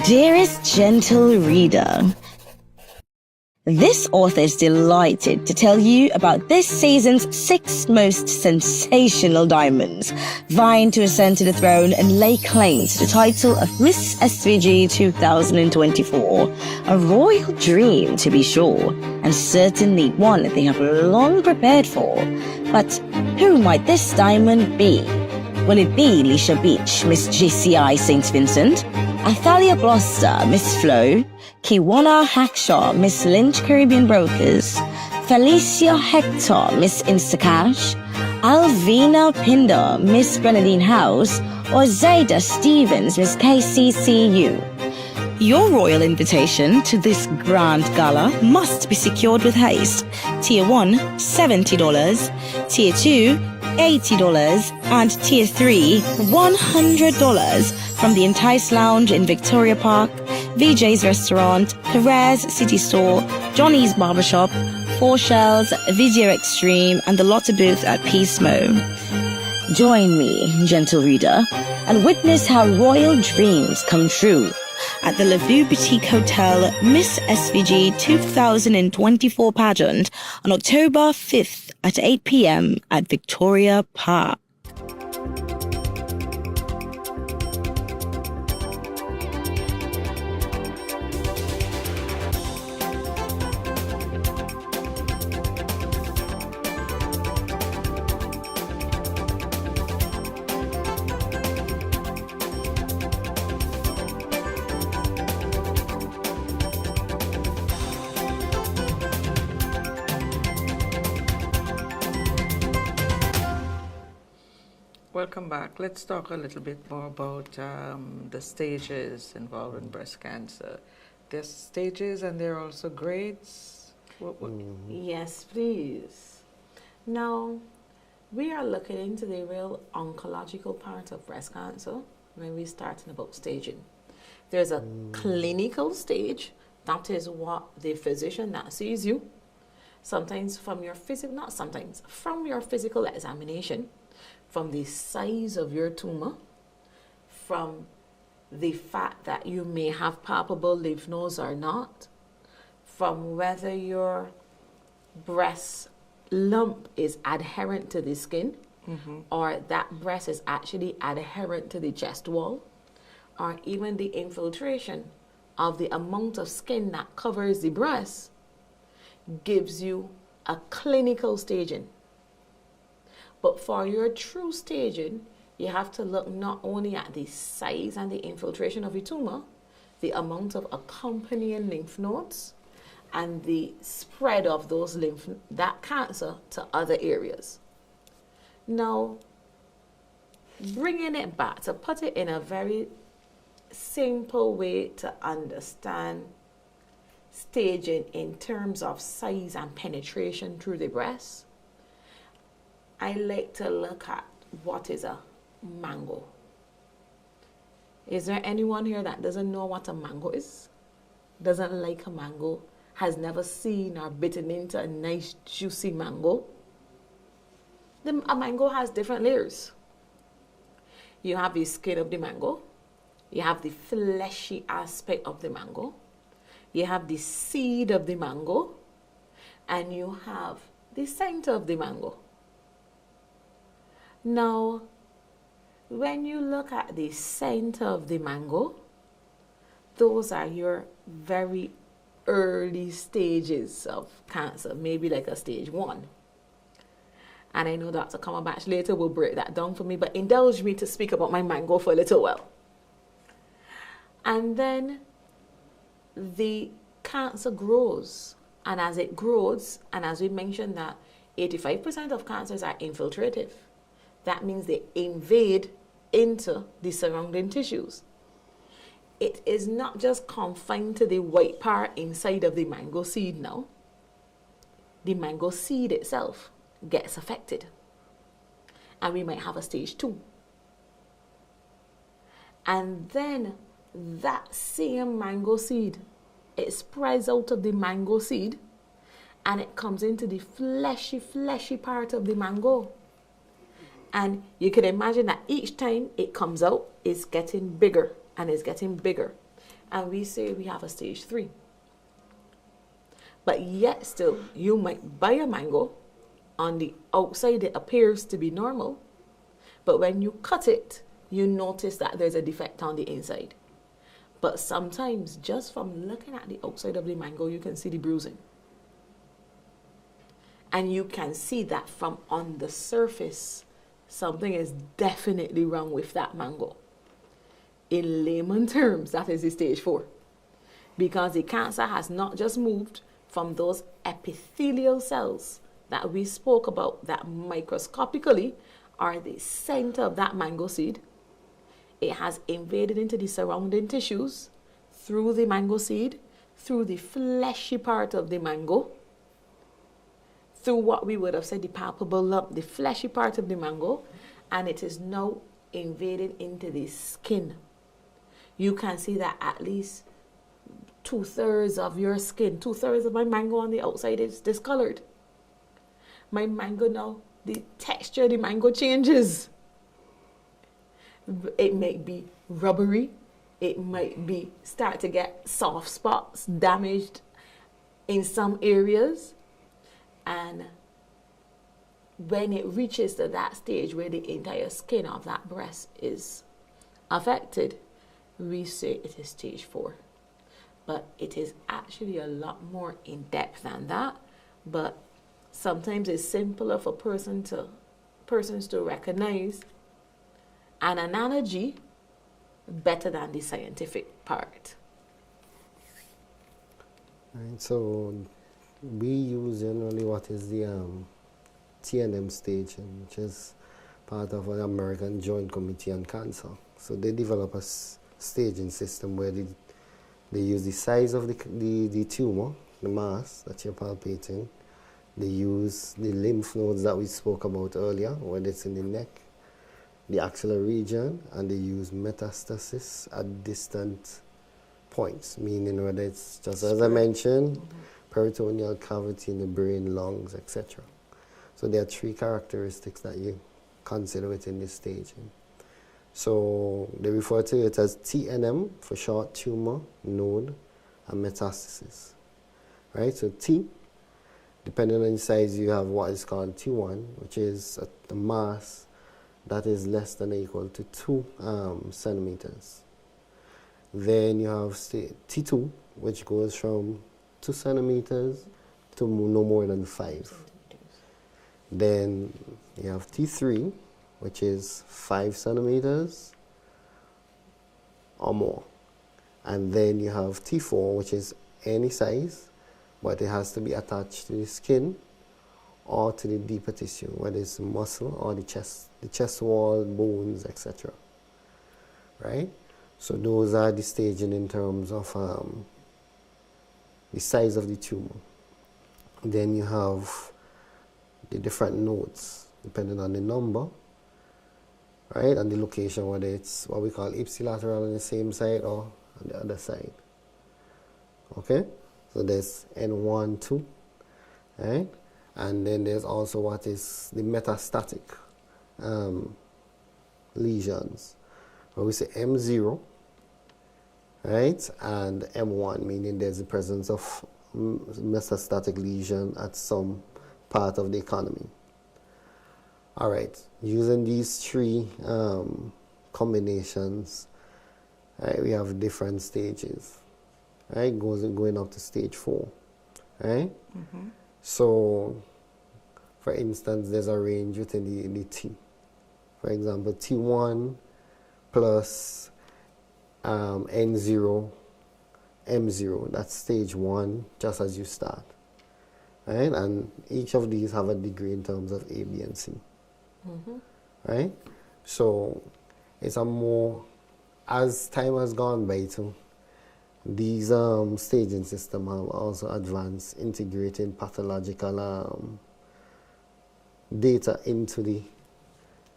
Dearest gentle reader, this author is delighted to tell you about this season's 6 most sensational diamonds, vying to ascend to the throne and lay claim to the title of Miss SVG 2024. A royal dream, to be sure, and certainly one they have long prepared for. But who might this diamond be? Will it be Leisha Beach, Miss GCI St. Vincent, Athalia Gloucester, Miss Flo, Kiwana Hackshaw, Miss Lynch Caribbean Brokers, Felicia Hector, Miss Instacash, Alvina Pinder, Miss Grenadine House, or Zayda Stevens, Miss KCCU? Your royal invitation to this grand gala must be secured with haste. Tier 1, $70. Tier 2, $80. And Tier 3, $100 from the Entice Lounge in Victoria Park, VJ's Restaurant, Perez City Store, Johnny's Barbershop, 4 Shells, Video Extreme, and the Lotta booth at Peace Mo. Join me, gentle reader, and witness how royal dreams come true at the Lavu Boutique Hotel Miss SVG 2024 pageant on October 5th at 8 p.m. at Victoria Park. Welcome back. Let's talk a little bit more about the stages involved in breast cancer. There's stages and there are also grades. Yes, please. Now, we are looking into the real oncological part of breast cancer when we're starting about staging. There's a clinical stage. That is what the physician that sees you, sometimes from your physical, not sometimes, from your physical examination, from the size of your tumor, from the fact that you may have palpable lymph nodes or not, from whether your breast lump is adherent to the skin, or that breast is actually adherent to the chest wall, or even the infiltration of the amount of skin that covers the breast, gives you a clinical staging. But for your true staging, you have to look not only at the size and the infiltration of the tumor, the amount of accompanying lymph nodes, and the spread of those that cancer to other areas. Now, bringing it back, to put it in a very simple way to understand staging in terms of size and penetration through the breast, I like to look at what is a mango. Is there anyone here that doesn't know what a mango is? Doesn't like a mango? Has never seen or bitten into a nice juicy mango? A mango has different layers. You have the skin of the mango. You have the fleshy aspect of the mango. You have the seed of the mango. And you have the center of the mango. Now, when you look at the center of the mango, those are your very early stages of cancer, maybe like a stage 1. And I know Dr. CUMBERBATCH later will break that down for me, but indulge me to speak about my mango for a little while. And then the cancer grows, and as it grows, and as we mentioned that 85% of cancers are infiltrative, that means they invade into the surrounding tissues. It is not just confined to the white part inside of the mango seed now. The mango seed itself gets affected. And we might have a stage 2. And then that same mango seed, it spreads out of the mango seed and it comes into the fleshy part of the mango. And you can imagine that each time it comes out, it's getting bigger and it's getting bigger. And we say we have a stage 3. But yet still, you might buy a mango. On the outside, it appears to be normal. But when you cut it, you notice that there's a defect on the inside. But sometimes, just from looking at the outside of the mango, you can see the bruising. And you can see that from on the surface, something is definitely wrong with that mango. In layman terms, that is the stage 4. Because the cancer has not just moved from those epithelial cells that we spoke about that microscopically are the center of that mango seed. It has invaded into the surrounding tissues through the mango seed, through the fleshy part of the mango, through what we would have said the palpable lump, the fleshy part of the mango, and it is now invading into the skin. You can see that at least 2/3 of your skin, 2/3 of my mango on the outside is discolored. My mango now, the texture of the mango changes. It might be rubbery. It might be start to get soft spots, damaged in some areas. And when it reaches to that stage where the entire skin of that breast is affected, we say it is stage 4. But it is actually a lot more in depth than that. But sometimes it's simpler for persons to recognize an analogy better than the scientific part. Right, so we use generally what is the TNM stage, which is part of an American Joint Committee on Cancer. So they develop a staging system where they use the size of the tumor the mass that you're palpating. They use the lymph nodes that we spoke about earlier, whether it's in the neck, the axillary region, and they use metastasis at distant points, meaning whether it's just as I mentioned, peritoneal cavity in the brain, lungs, etc. So there are three characteristics that you consider within this staging. So they refer to it as TNM for short, tumor, node, and metastasis. Right? So T, depending on the size, you have what is called T1, which is the mass that is less than or equal to 2 centimeters. Then you have T2, which goes from 2 centimeters to no more than 5. Then you have T3, which is 5 centimeters or more. And then you have T4, which is any size, but it has to be attached to the skin or to the deeper tissue, whether it's the muscle or the chest wall, bones, etc. Right? So those are the staging in terms of the size of the tumor. Then you have the different nodes, depending on the number, right, and the location, whether it's what we call ipsilateral on the same side or on the other side. Okay? So there's N1, 2, right? And then there's also what is the metastatic lesions, where we say M0, right, and M1, meaning there's the presence of metastatic lesion at some part of the economy. All right, using these three combinations, right, we have different stages, right, going up to stage 4, right? So, for instance, there's a range within the T. For example, T1 plus N0, M0, that's stage 1, just as you start. Right? And each of these have a degree in terms of A, B, and C. Right? So, it's a more, as time has gone by too, these staging systems have also advanced, integrating pathological data into the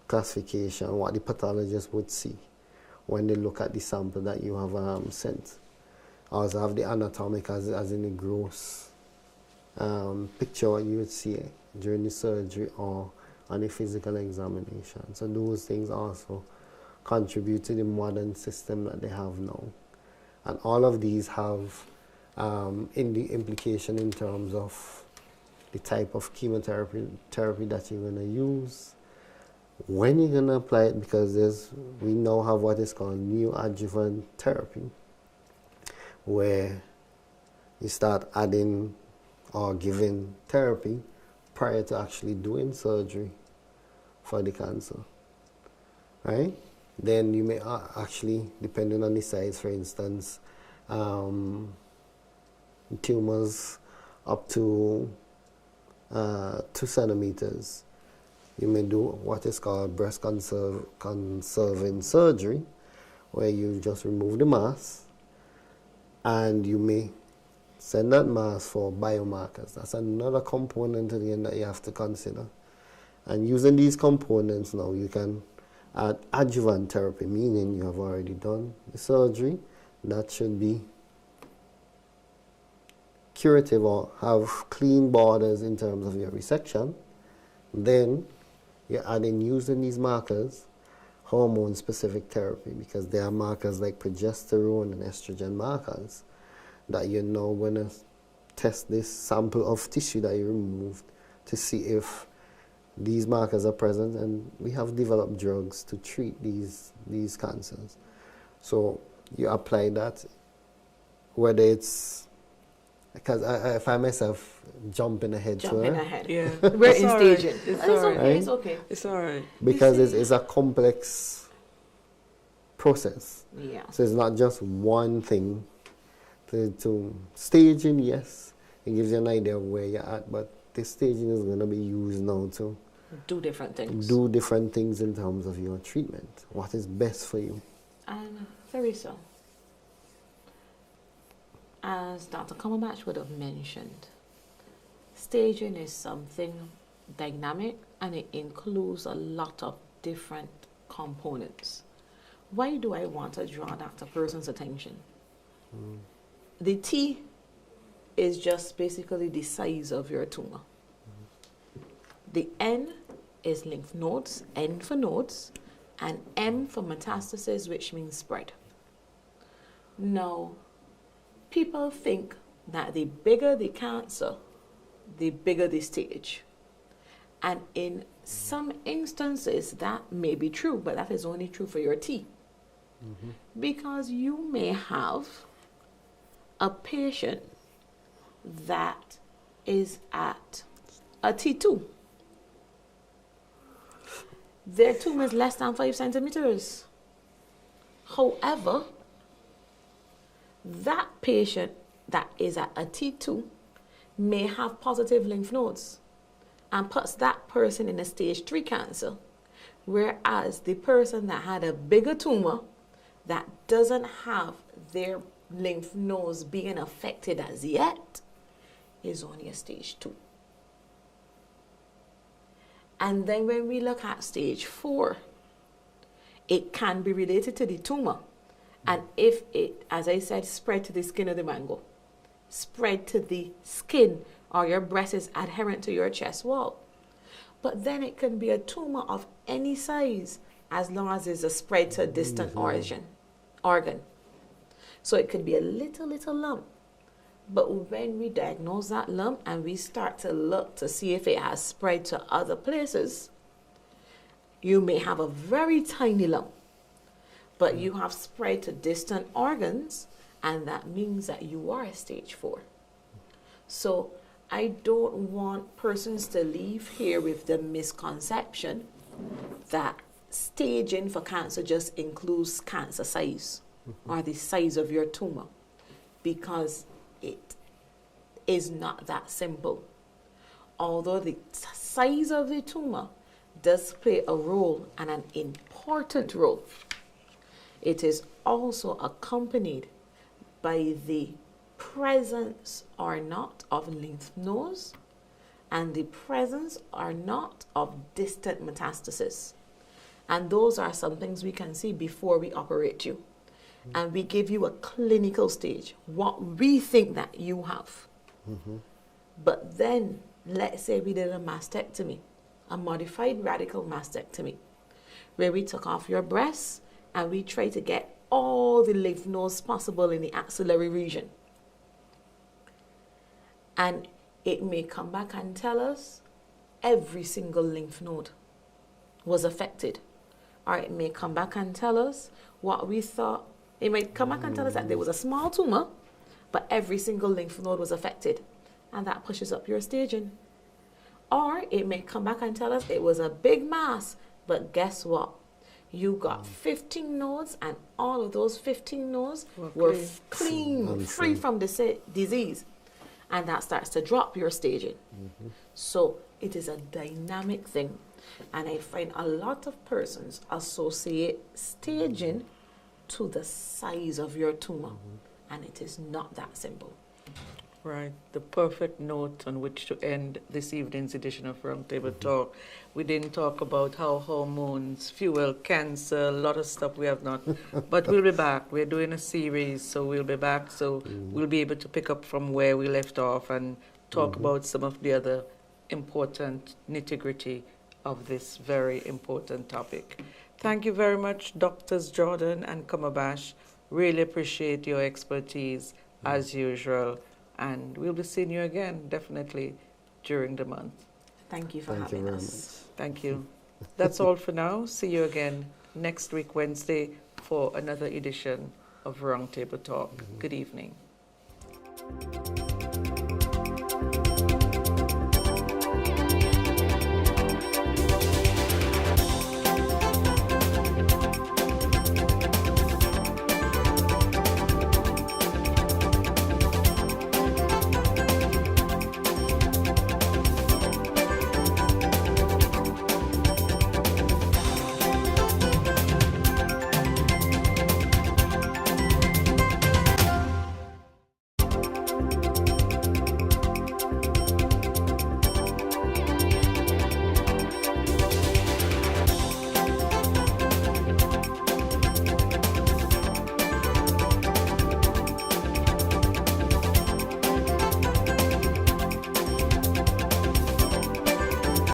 classification, what the pathologist would see when they look at the sample that you have sent. Also have the anatomic as in the gross picture what you would see during the surgery or on a physical examination. So those things also contribute to the modern system that they have now. And all of these have in the implication in terms of the type of chemotherapy that you're going to use, when you're going to apply it, because we now have what is called neoadjuvant therapy, where you start adding or giving therapy prior to actually doing surgery for the cancer, right? Then you may actually, depending on the size, for instance, tumors up to 2 centimeters, you may do what is called breast conserving surgery, where you just remove the mass and you may send that mass for biomarkers. That's another component again that you have to consider. And using these components now, you can add adjuvant therapy, meaning you have already done the surgery. That should be curative or have clean borders in terms of your resection. Then you're adding, using these markers, hormone-specific therapy, because there are markers like progesterone and estrogen markers that you're now going to test this sample of tissue that you removed to see if these markers are present, and we have developed drugs to treat these cancers. So you apply that, whether it's, because I find myself jumping ahead. Yeah. We're in staging. It's alright. Right? It's okay. It's alright. Because it's a complex process. Yeah. So it's not just one thing. To staging, yes, it gives you an idea of where you're at, but this staging is going to be used now to do different things. Do different things in terms of your treatment. What is best for you? And very so. As Dr. Cumberbatch would have mentioned, staging is something dynamic and it includes a lot of different components. Why do I want to draw that person's attention? The T is just basically the size of your tumor. The N is lymph nodes, N for nodes, and M for metastasis, which means spread. Now, people think that the bigger the cancer, the bigger the stage. And in some instances, that may be true, but that is only true for your T. Because you may have a patient that is at a T2. Their tumor is less than 5 centimeters. However, that patient that is at a T2 may have positive lymph nodes and puts that person in a stage 3 cancer, whereas the person that had a bigger tumor that doesn't have their lymph nodes being affected as yet is only a stage 2. And then when we look at stage 4, it can be related to the tumor. And if it, as I said, spread to the skin of the mango, spread to the skin, or your breast is adherent to your chest wall. But then it can be a tumor of any size as long as it's a spread to a distant organ. So it could be a little lump. But when we diagnose that lump and we start to look to see if it has spread to other places, you may have a very tiny lump, but you have spread to distant organs, and that means that you are a stage 4. So I don't want persons to leave here with the misconception that staging for cancer just includes cancer size or the size of your tumor, because it is not that simple. Although the size of the tumor does play a role, and an important role, it is also accompanied by the presence or not of lymph nodes and the presence or not of distant metastasis. And those are some things we can see before we operate you. And we give you a clinical stage, what we think that you have. But then, let's say we did a mastectomy, a modified radical mastectomy, where we took off your breasts and we tried to get all the lymph nodes possible in the axillary region. And it may come back and tell us every single lymph node was affected. Or it may come back and tell us what we thought. It might come back and tell us that there was a small tumor, but every single lymph node was affected. And that pushes up your staging. Or it may come back and tell us it was a big mass, but guess what? You got 15 nodes, and all of those 15 nodes were clean, free from disease. And that starts to drop your staging. So it is a dynamic thing. And I find a lot of persons associate staging to the size of your tumor. And it is not that simple. Right, the perfect note on which to end this evening's edition of Roundtable Talk. We didn't talk about how hormones fuel cancer, a lot of stuff we have not. But we'll be back. We're doing a series, so we'll be back. So we'll be able to pick up from where we left off and talk about some of the other important nitty-gritty of this very important topic. Thank you very much, Drs. Jordan and Cumberbatch. Really appreciate your expertise, as usual. And we'll be seeing you again, definitely, during the month. Thank you for having us. Thank you. That's all for now. See you again next week, Wednesday, for another edition of Roundtable Talk. Good evening.